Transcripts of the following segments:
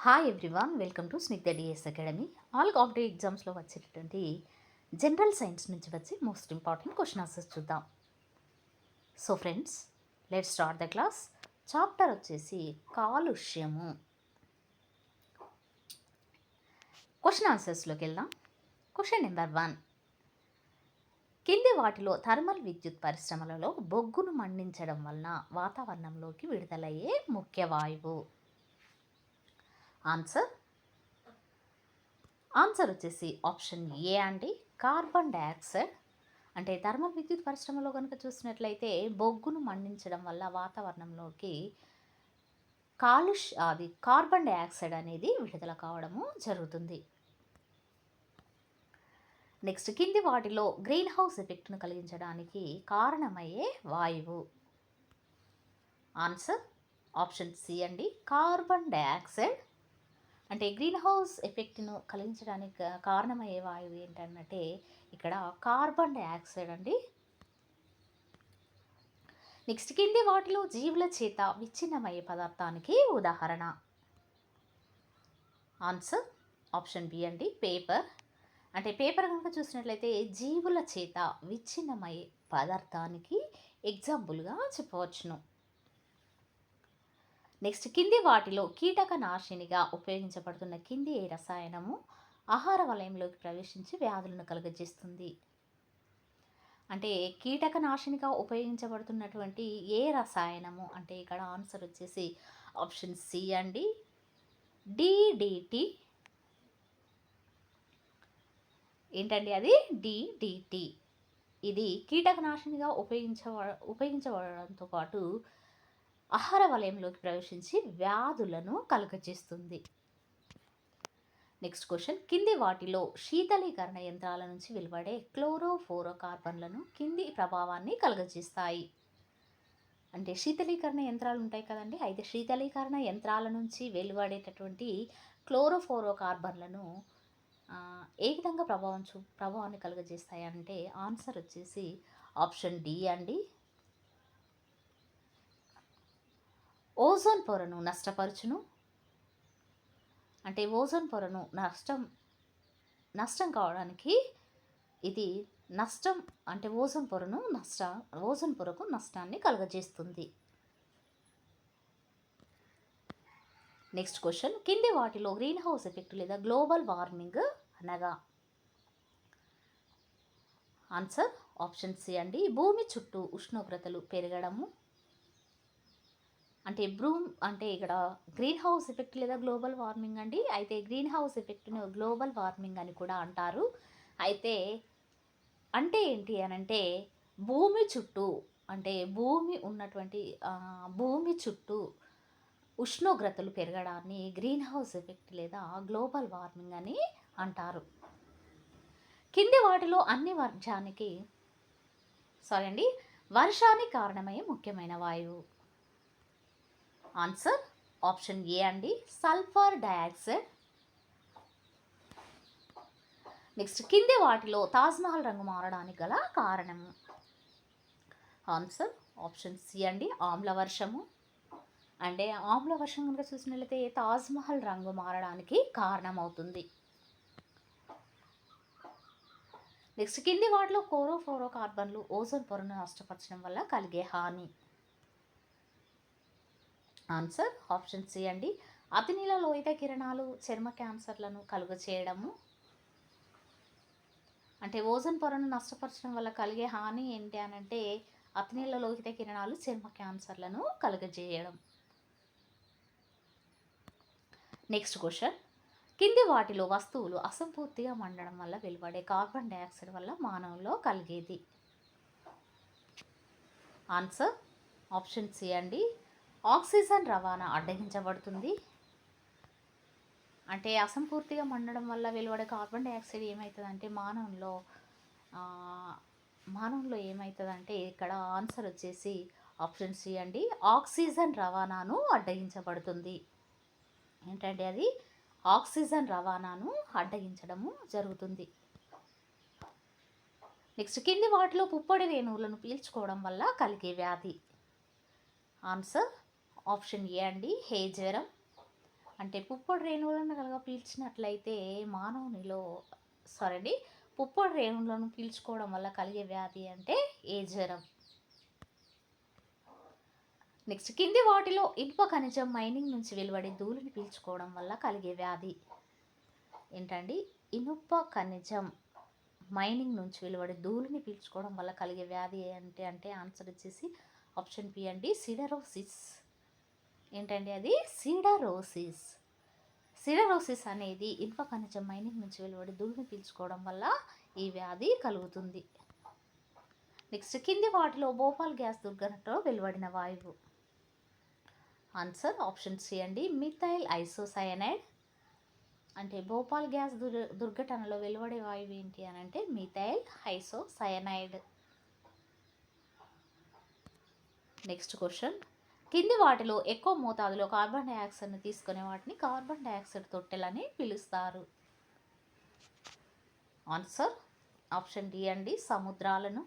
Hi everyone, welcome to Snigdha DS academy. All competitive ఎగ్జామ్స్లో వచ్చేటటువంటి general science నుంచి వచ్చి మోస్ట్ ఇంపార్టెంట్ క్వశ్చన్ ఆన్సర్స్ చూద్దాం. So friends, let start the class. Chapter వచ్చేసి కాలుష్యము. క్వశ్చన్ ఆన్సర్స్లోకి వెళ్దాం. Question number 1. కింది వాటిలో థర్మల్ విద్యుత్ పరిశ్రమలలో బొగ్గును మండించడం వలన వాతావరణంలోకి విడుదలయ్యే ముఖ్య వాయువు? ఆన్సర్ వచ్చేసి ఆప్షన్ ఏ అండి, కార్బన్ డయాక్సైడ్. అంటే థర్మల్ విద్యుత్ పరిశ్రమలో కనుక చూసినట్లయితే బొగ్గును మండించడం వల్ల వాతావరణంలోకి కార్బన్ డయాక్సైడ్ అనేది విడుదల కావడము జరుగుతుంది. నెక్స్ట్, కింది వాటిలో గ్రీన్ హౌస్ ఎఫెక్ట్ను కలిగించడానికి కారణమయ్యే వాయువు? ఆన్సర్ ఆప్షన్ సి అండి, కార్బన్ డయాక్సైడ్. అంటే గ్రీన్ హౌస్ ఎఫెక్ట్ను కలిగించడానికి కారణమయ్యే వాయువు ఏంటంటే ఇక్కడ కార్బన్ డయాక్సైడ్ అండి. నెక్స్ట్, కింది వాటిలో జీవుల చేత విచ్ఛిన్నమయ్యే పదార్థానికి ఉదాహరణ? ఆన్సర్ ఆప్షన్ బి అండి, పేపర్. అంటే పేపర్ కనుక చూసినట్లయితే జీవుల చేత విచ్ఛిన్నమయ్యే పదార్థానికి ఎగ్జాంపుల్గా చెప్పవచ్చును. నెక్స్ట్, కింది వాటిలో కీటక నాశినిగా ఉపయోగించబడుతున్న కింది ఏ రసాయనము ఆహార వలయంలోకి ప్రవేశించి వ్యాధులను కలుగజేస్తుంది? అంటే కీటక నాశినిగా ఉపయోగించబడుతున్నటువంటి ఏ రసాయనము అంటే ఇక్కడ ఆన్సర్ వచ్చేసి ఆప్షన్ సి అండి, డిడిటి. ఏంటండి అది? డిడిటి. ఇది కీటకనాశినిగా ఉపయోగించబడడంతో పాటు ఆహార వలయంలోకి ప్రవేశించి వ్యాధులను కలుగజేస్తుంది. నెక్స్ట్ క్వశ్చన్, కింది వాటిలో శీతలీకరణ యంత్రాల నుంచి వెలువడే క్లోరోఫ్లోరోకార్బన్లను కింది ప్రభావాన్ని కలుగజేస్తాయి? అంటే శీతలీకరణ యంత్రాలు ఉంటాయి కదండి, అయితే శీతలీకరణ యంత్రాల నుంచి వెలువడేటటువంటి క్లోరోఫ్లోరోకార్బన్లను ఏ విధంగా ప్రభావాన్ని కలుగజేస్తాయి అంటే ఆన్సర్ వచ్చేసి ఆప్షన్ డి అండి, ఓజోన్ పొరను నష్టపరచును. అంటే ఓజోన్ పొరను నష్టం కావడానికి ఇది నష్టం అంటే ఓజోన్ పొరకు నష్టాన్ని కలుగజేస్తుంది. నెక్స్ట్ క్వశ్చన్, కింది వాటిలో గ్రీన్ హౌస్ ఎఫెక్ట్ లేదా గ్లోబల్ వార్మింగ్ అనగా? ఆన్సర్ ఆప్షన్ సి అండి, భూమి చుట్టూ ఉష్ణోగ్రతలు పెరగడము. అంటే ఇక్కడ గ్రీన్ హౌస్ ఎఫెక్ట్ లేదా గ్లోబల్ వార్మింగ్ అండి. అయితే గ్రీన్ హౌస్ ఎఫెక్ట్ను గ్లోబల్ వార్మింగ్ అని కూడా అంటారు. అయితే అంటే ఏంటి అని అంటే భూమి చుట్టూ అంటే భూమి చుట్టూ ఉష్ణోగ్రతలు పెరగడాన్ని గ్రీన్ హౌస్ ఎఫెక్ట్ లేదా గ్లోబల్ వార్మింగ్ అని అంటారు. కింది వాటిలో అన్ని వర్షానికి కారణమయ్యే ముఖ్యమైన వాయువు? ఆన్సర్ ఆప్షన్ ఏ అండి, సల్ఫర్ డయాక్సైడ్. నెక్స్ట్, కింది వాటిలో తాజ్మహల్ రంగు మారడానికి గల కారణము? ఆన్సర్ ఆప్షన్ సి అండి, ఆమ్లవర్షము. అంటే ఆమ్లవర్షం కనుక చూసినట్లయితే తాజ్మహల్ రంగు మారడానికి కారణమవుతుంది. నెక్స్ట్, కింది వాటిలో క్లోరోఫ్లోరోకార్బన్లు ఓజోన్ పొరను నష్టపరచడం వల్ల కలిగే హాని? ఆన్సర్ ఆప్షన్ సి అండి, అతినీల లోహిత కిరణాలు చర్మ క్యాన్సర్లను కలుగచేయడము. అంటే ఓజోన్ పొరను నష్టపరచడం వల్ల కలిగే హాని ఏంటి అని అంటే అతినీల లోహిత కిరణాలు చర్మ క్యాన్సర్లను కలుగజేయడం. నెక్స్ట్ క్వశ్చన్, కింది వాటిలో వస్తువులు అసంపూర్తిగా మండడం వల్ల వెలువడే కార్బన్ డయాక్సైడ్ వల్ల మానవుల్లో కలిగేది? ఆన్సర్ ఆప్షన్ సి అండి, ఆక్సిజన్ రవాణా అడ్డగించబడుతుంది. అంటే అసంపూర్తిగా మండడం వల్ల వెలువడే కార్బన్ డయాక్సైడ్ ఏమవుతుందంటే మానవుల్లో ఏమవుతుందంటే ఇక్కడ ఆన్సర్ వచ్చేసి ఆప్షన్ సి అండి, ఆక్సిజన్ రవాణాను అడ్డగించబడుతుంది. ఏంటంటే అది ఆక్సిజన్ రవాణాను అడ్డగించడము జరుగుతుంది. నెక్స్ట్, కింది వాటిలో పుప్పొడి రేణువులను పీల్చుకోవడం వల్ల కలిగే వ్యాధి? ఆన్సర్ ఆప్షన్ ఏ అండి, హే జ్వరం. అంటే పుప్పొడి రేణువులను కనుక పీల్చినట్లయితే మానవునిలో సారీ అండి పుప్పొడి రేణువులను పీల్చుకోవడం వల్ల కలిగే వ్యాధి అంటే ఏ జ్వరం. నెక్స్ట్ కింది వాటిలో ఇనుప ఖనిజం మైనింగ్ నుంచి వెలువడే ధూళిని పీల్చుకోవడం వల్ల కలిగే వ్యాధి ఏంటండి? ఇనుప ఖనిజం మైనింగ్ నుంచి వెలువడే ధూళిని పీల్చుకోవడం వల్ల కలిగే వ్యాధి అంటే ఆన్సర్ వచ్చేసి ఆప్షన్ బి అండి, సిడరోసిస్. ఏంటండి అది? సిడరోసిస్. సిడరోసిస్ అనేది ఇనుప ఖనిజం మైనింగ్ నుంచి వెలువడే ధూళిని పీల్చుకోవడం వల్ల ఈ వ్యాధి కలుగుతుంది. నెక్స్ట్ కింది వాటిలో భోపాల్ గ్యాస్ దుర్ఘటనలో వెలువడిన వాయువు. ఆన్సర్ ఆప్షన్ సి అండి, మిథైల్ ఐసోసైనైడ్. అంటే భోపాల్ గ్యాస్ దుర్ఘటనలో వెలువడే వాయువు ఏంటి అని అంటే మిథైల్ ఐసోసైనైడ్. నెక్స్ట్ క్వశ్చన్, కింది వాటిలో ఎక్కువ మోతాదులో కార్బన్ డైఆక్సైడ్ని తీసుకునే వాటిని కార్బన్ డైఆక్సైడ్ తొట్టెలని పిలుస్తారు. ఆన్సర్ ఆప్షన్ డి అండి, సముద్రాలను.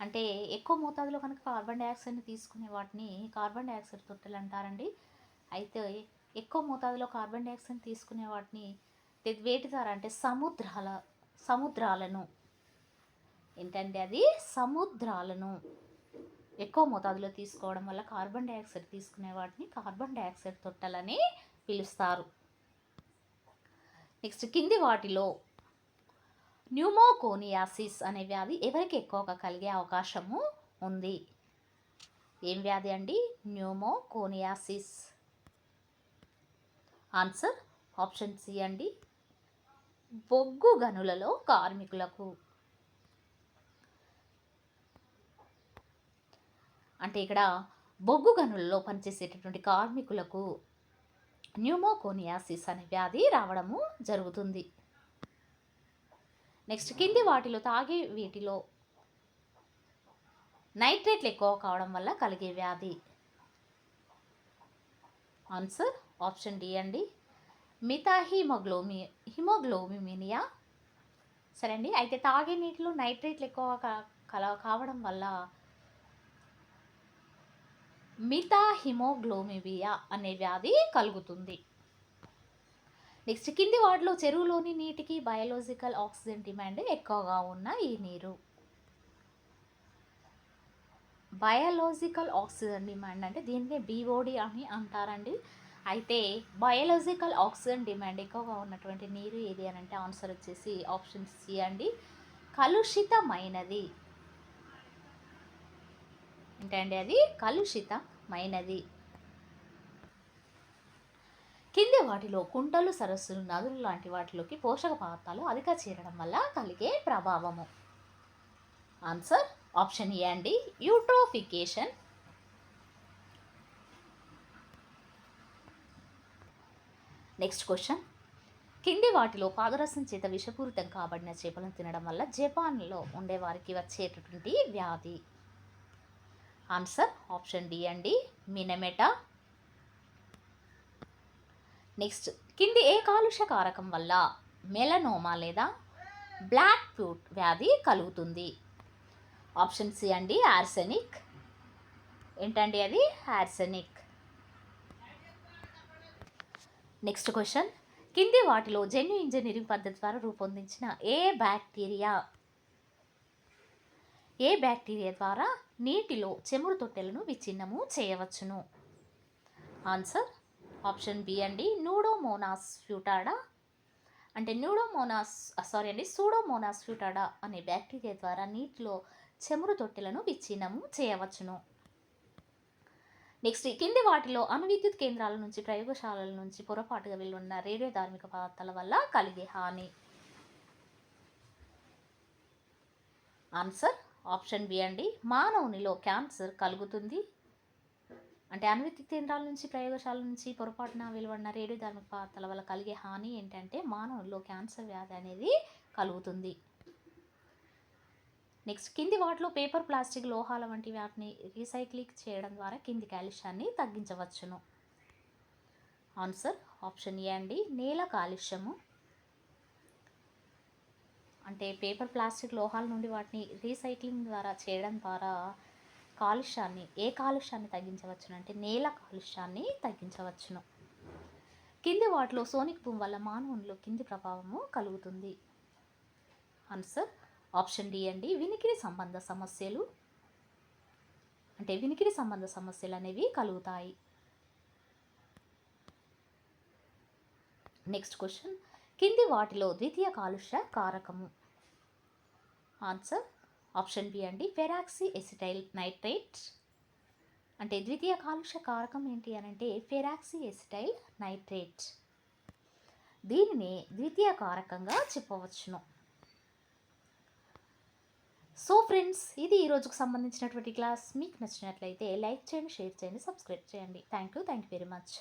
అంటే ఎక్కువ మోతాదులో కనుక కార్బన్ డైఆక్సైడ్ని తీసుకునే వాటిని కార్బన్ డైఆక్సైడ్ తొట్టెలు అంటారండి. అయితే ఎక్కువ మోతాదులో కార్బన్ డైఆక్సైడ్ తీసుకునే వాటిని వేటి ద్వారా అంటే సముద్రాలను ఏంటంటే అది సముద్రాలను ఎక్కువ మోతాదులో తీసుకోవడం వల్ల కార్బన్ డైఆక్సైడ్ తీసుకునే వాటిని కార్బన్ డైఆక్సైడ్ తొట్టెలని పిలుస్తారు. నెక్స్ట్ కింది వాటిలో న్యూమోకోనియాసిస్ అనే వ్యాధి ఎవరికి ఎక్కువగా కలిగే అవకాశము ఉంది? ఏం వ్యాధి అండి? న్యూమోకోనియాసిస్. ఆన్సర్ ఆప్షన్ సి అండి, బొగ్గు గనులలో కార్మికులకు. అంటే ఇక్కడ బొగ్గు గనులలో పనిచేసేటటువంటి కార్మికులకు న్యూమోకోనియాసిస్ అనే వ్యాధి రావడము జరుగుతుంది. నెక్స్ట్ కింది వాటిలో తాగే వీటిలో నైట్రేట్లు ఎక్కువ కావడం వల్ల కలిగే వ్యాధి. ఆన్సర్ ఆప్షన్ డి అండి, హిమోగ్లోబిమినియా. సరే అండి, అయితే తాగే నీటిలో నైట్రేట్లు ఎక్కువ కావడం వల్ల మిథాహిమోగ్లోబిమియా అనే వ్యాధి కలుగుతుంది. నెక్స్ట్ కింది వాటిలో చెరువులోని నీటికి బయోలాజికల్ ఆక్సిజన్ డిమాండ్ ఎక్కువగా ఉన్న ఈ నీరు. బయోలాజికల్ ఆక్సిజన్ డిమాండ్ అంటే దీన్ని బీఓడి అని అంటారండి. అయితే బయోలాజికల్ ఆక్సిజన్ డిమాండ్ ఎక్కువగా ఉన్నటువంటి నీరు ఏది అని అంటే ఆన్సర్ వచ్చేసి ఆప్షన్ సి అండి, కలుషితమైనది. ఏంటండి అది? కలుషితమైనది. కింది వాటిలో కుంటలు, సరస్సులు, నదులు లాంటి వాటిలోకి పోషక పదార్థాలు అధిక చేరడం వల్ల కలిగే ప్రభావము. ఆన్సర్ ఆప్షన్ ఏ అండి, యూట్రోఫికేషన్. నెక్స్ట్ క్వశ్చన్, కింది వాటిలో పాదరసం చేత విషపూరితం కాబడిన చేపలను తినడం వల్ల జపాన్లో ఉండేవారికి వచ్చేటటువంటి వ్యాధి. ఆన్సర్ ఆప్షన్ డి అండి, మినమెటా. నెక్స్ట్ కింది ఏ కాలుష్య కారకం వల్ల మెలనోమా లేదా బ్లాక్ ఫ్లూట్ వ్యాధి కలుగుతుంది? ఆప్షన్ సి అండి, ఆర్సెనిక్. ఏంటండి అది? ఆర్సెనిక్. నెక్స్ట్ క్వశ్చన్, కింది వాటిలో జన్యు ఇంజనీరింగ్ పద్ధతి ద్వారా రూపొందించిన ఏ బ్యాక్టీరియా ద్వారా నీటిలో చెమురు తొట్టెలను విచ్ఛిన్నము చేయవచ్చును? ఆన్సర్ ఆప్షన్ బి అండి, న్యూడోమోనాస్ ఫ్యూటాడా. అంటే సూడోమోనాస్ ఫ్యూటాడా అనే బ్యాక్టీరియా ద్వారా నీటిలో చెమురు తొట్టెలను విచ్ఛిన్నము చేయవచ్చును. నెక్స్ట్ కింది వాటిలో అణువిద్యుత్ కేంద్రాల నుంచి ప్రయోగశాలల నుంచి పొరపాటుగా వెలువడిన రేడియో ధార్మిక పదార్థాల వల్ల కలిగే హాని. ఆన్సర్ ఆప్షన్ బి అండి, మానవునిలో క్యాన్సర్ కలుగుతుంది. అంటే అణువిద్యుత్ కేంద్రాల నుంచి ప్రయోగశాల నుంచి పొరపాటున వెలువడిన రేడియో ధార్మిక పదార్థాల వల్ల కలిగే హాని ఏంటంటే మానవుల్లో క్యాన్సర్ వ్యాధి అనేది కలుగుతుంది. నెక్స్ట్ కింది వాటిలో పేపర్, ప్లాస్టిక్, లోహాల వంటి వాటిని రీసైక్లింగ్ చేయడం ద్వారా కింది కాలుష్యాన్ని తగ్గించవచ్చును? ఆన్సర్ ఆప్షన్ ఏ అండి, నేల కాలుష్యము. అంటే పేపర్, ప్లాస్టిక్, లోహాల నుండి వాటిని రీసైక్లింగ్ ద్వారా చేయడం ద్వారా కాలుష్యాన్ని తగ్గించవచ్చును అంటే నేల కాలుష్యాన్ని తగ్గించవచ్చును. కింది వాటిలో సోనిక్ బూమ్ వల్ల మానవునిలో కింది ప్రభావము కలుగుతుంది. ఆన్సర్ ఆప్షన్ డి అండి, వినికిడి సంబంధ సమస్యలు. అంటే వినికిడి సంబంధ సమస్యలు అనేవి కలుగుతాయి. నెక్స్ట్ క్వశ్చన్, కింది వాటిలో ద్వితీయ కాలుష్య కారకము. ఆన్సర్ ఆప్షన్ బి అండి, ఫెరాక్సీ ఎసిటైల్ నైట్రేట్. అంటే ద్వితీయ కాలుష్య కారకం ఏంటి అని అంటే ఫెరాక్సీ ఎసిటైల్ నైట్రేట్. దీనిని ద్వితీయ కారకంగా చెప్పవచ్చును. సో ఫ్రెండ్స్, ఇది ఈ రోజుకు సంబంధించినటువంటి క్లాస్. మీకు నచ్చినట్లయితే లైక్ చేయండి, షేర్ చేయండి, సబ్స్క్రైబ్ చేయండి. Thank you very much.